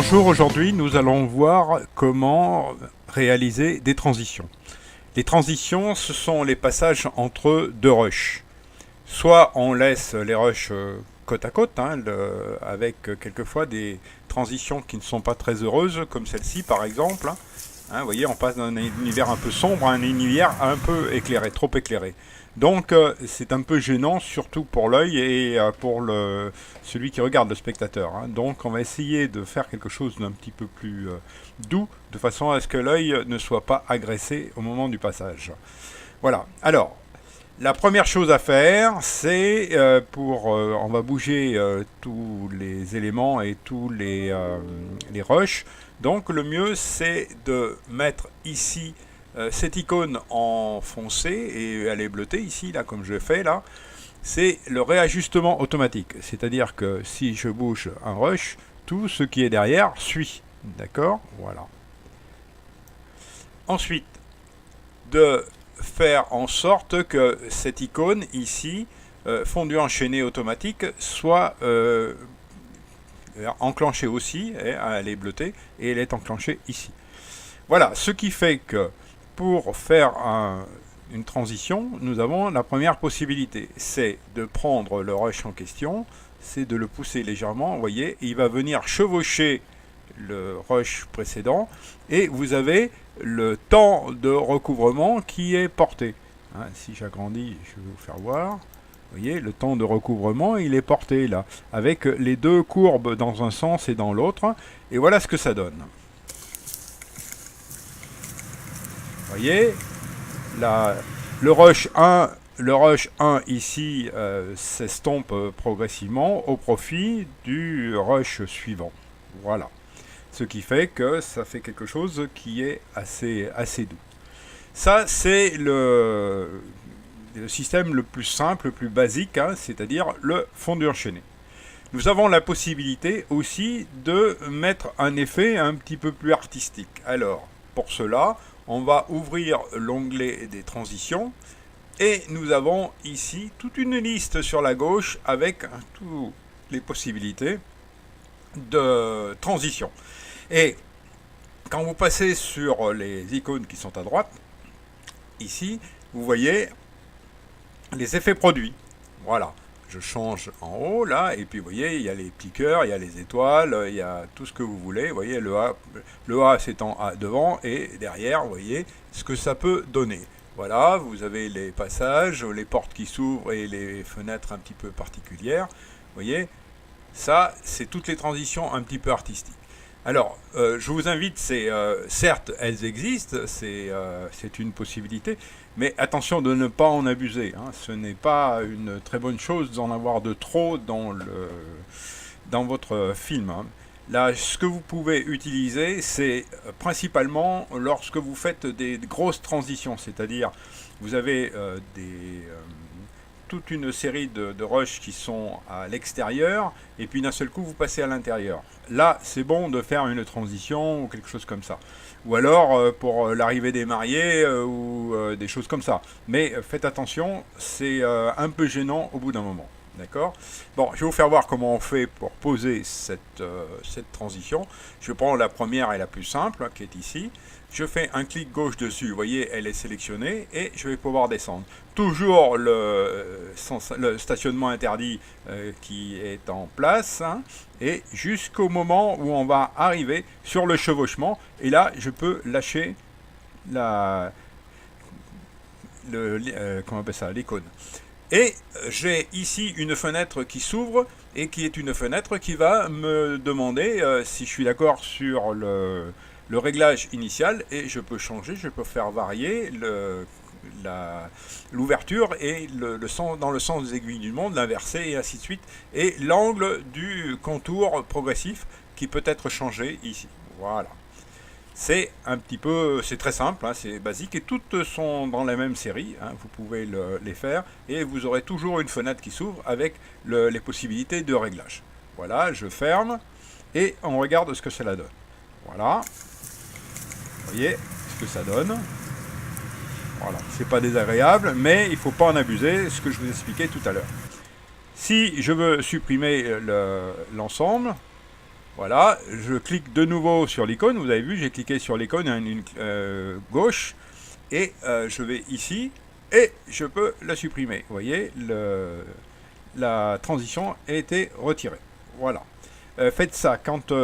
Bonjour, aujourd'hui nous allons voir comment réaliser des transitions. Les transitions, ce sont les passages entre deux rushs. Soit on laisse les rushs côte à côte, avec quelquefois des transitions qui ne sont pas très heureuses, comme celle-ci par exemple. Vous voyez, on passe d'un univers un peu sombre à un univers un peu éclairé, trop éclairé. Donc c'est un peu gênant, surtout pour l'œil et pour celui qui regarde, le spectateur. Donc on va essayer de faire quelque chose d'un petit peu plus doux, de façon à ce que l'œil ne soit pas agressé au moment du passage. Voilà. Alors, la première chose à faire, c'est on va bouger tous les éléments et tous les rushs. Donc le mieux, c'est de mettre ici cette icône en foncé et elle est bleutée ici, là, comme je fais là. C'est le réajustement automatique. C'est-à-dire que si je bouge un rush, tout ce qui est derrière suit. D'accord? Voilà. Ensuite, de faire en sorte que cette icône ici, fondu enchaîné automatique, soit enclenchée aussi, elle est bleutée, et elle est enclenchée ici. Voilà, ce qui fait que pour faire une transition, nous avons la première possibilité, c'est de prendre le rush en question, c'est de le pousser légèrement, vous voyez, et il va venir chevaucher le rush précédent, et vous avez le temps de recouvrement qui est porté. Si j'agrandis, je vais vous faire voir. Vous voyez, le temps de recouvrement, il est porté là, avec les deux courbes dans un sens et dans l'autre, et voilà ce que ça donne. Vous voyez, le rush 1 ici s'estompe progressivement au profit du rush suivant. Voilà. Ce qui fait que ça fait quelque chose qui est assez doux. Ça, c'est le système le plus simple, le plus basique, c'est-à-dire le fondu enchaîné. Nous avons la possibilité aussi de mettre un effet un petit peu plus artistique. Alors, pour cela, on va ouvrir l'onglet des transitions et nous avons ici toute une liste sur la gauche avec toutes les possibilités de transition. Et quand vous passez sur les icônes qui sont à droite, ici, vous voyez les effets produits. Voilà. Je change en haut, là, et puis vous voyez, il y a les petits cœurs, il y a les étoiles, il y a tout ce que vous voulez. Vous voyez, le A s'étend devant, et derrière, vous voyez ce que ça peut donner. Voilà, vous avez les passages, les portes qui s'ouvrent et les fenêtres un petit peu particulières. Vous voyez, ça, c'est toutes les transitions un petit peu artistiques. Alors, je vous invite, certes, elles existent, c'est une possibilité, mais attention de ne pas en abuser. Ce n'est pas une très bonne chose d'en avoir de trop dans votre film. Là, ce que vous pouvez utiliser, c'est principalement lorsque vous faites des grosses transitions, c'est-à-dire vous avez toute une série de rushs qui sont à l'extérieur, et puis d'un seul coup vous passez à l'intérieur. Là, c'est bon de faire une transition ou quelque chose comme ça. Ou alors pour l'arrivée des mariés ou des choses comme ça. Mais faites attention, c'est un peu gênant au bout d'un moment. D'accord? Bon, je vais vous faire voir comment on fait pour poser cette transition. Je prends la première et la plus simple, qui est ici. Je fais un clic gauche dessus, vous voyez, elle est sélectionnée, et je vais pouvoir descendre. Toujours le stationnement interdit qui est en place, et jusqu'au moment où on va arriver sur le chevauchement, et là, je peux lâcher comment on appelle ça, l'icône. Et j'ai ici une fenêtre qui s'ouvre et qui est une fenêtre qui va me demander si je suis d'accord sur le réglage initial, et je peux changer, je peux faire varier l'ouverture et dans le sens des aiguilles du monde, l'inverser et ainsi de suite, et l'angle du contour progressif qui peut être changé ici. Voilà. C'est c'est très simple, c'est basique, et toutes sont dans la même série, vous pouvez les faire, et vous aurez toujours une fenêtre qui s'ouvre avec les possibilités de réglage. Voilà, je ferme, et on regarde ce que cela donne. Voilà, vous voyez ce que ça donne. Voilà, c'est pas désagréable, mais il ne faut pas en abuser, ce que je vous expliquais tout à l'heure. Si je veux supprimer l'ensemble, Voilà, je clique de nouveau sur l'icône. Vous avez vu, j'ai cliqué sur l'icône gauche et je vais ici et je peux la supprimer. Vous voyez, la transition a été retirée. Voilà. Faites ça,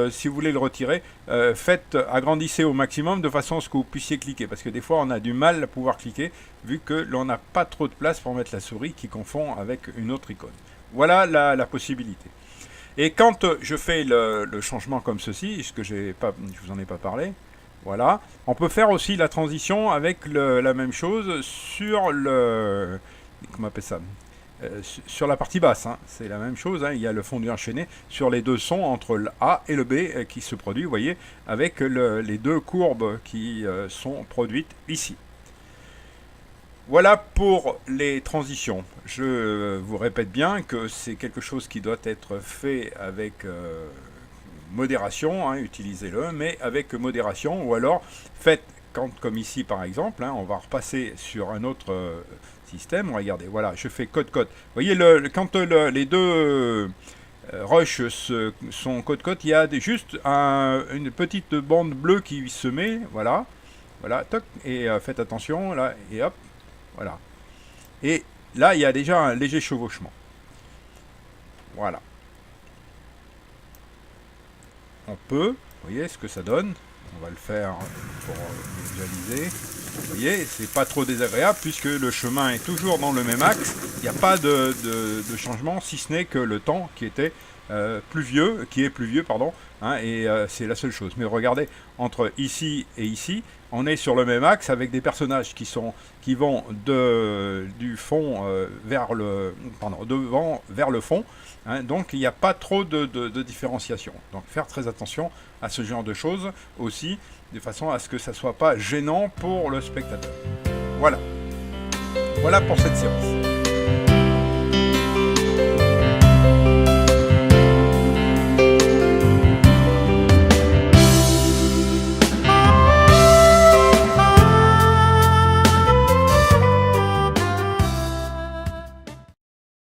si vous voulez le retirer, agrandissez au maximum de façon à ce que vous puissiez cliquer, parce que des fois on a du mal à pouvoir cliquer, vu que l'on n'a pas trop de place pour mettre la souris qui confond avec une autre icône. Voilà la possibilité. Et quand je fais le changement comme ceci, ce que je vous en ai pas parlé, voilà, on peut faire aussi la transition avec la même chose sur comment on appelle ça, sur la partie basse, hein. C'est la même chose, hein. Il y a le fondu enchaîné sur les deux sons entre le A et le B qui se produit, vous voyez, avec les deux courbes qui sont produites ici. Voilà pour les transitions. Je vous répète bien que c'est quelque chose qui doit être fait avec modération, hein, utilisez-le, mais avec modération, ou alors faites, comme ici par exemple, hein, on va repasser sur un autre système, regardez, voilà, je fais code-code. Vous voyez, quand les deux rushs sont code-code, il y a juste une petite bande bleue qui se met, voilà, toc, et faites attention, là, et hop, voilà. Et là, il y a déjà un léger chevauchement. Voilà. On peut, vous voyez ce que ça donne. On va le faire pour visualiser. Vous voyez, c'est pas trop désagréable puisque le chemin est toujours dans le même axe. Il n'y a pas de changement, si ce n'est que le temps qui est pluvieux, hein, et c'est la seule chose. Mais regardez, entre ici et ici, on est sur le même axe avec des personnages qui vont du fond devant vers le fond. Hein, donc il n'y a pas trop de différenciation. Donc faire très attention à ce genre de choses aussi, de façon à ce que ça ne soit pas gênant pour le spectateur. Voilà. Voilà pour cette séance.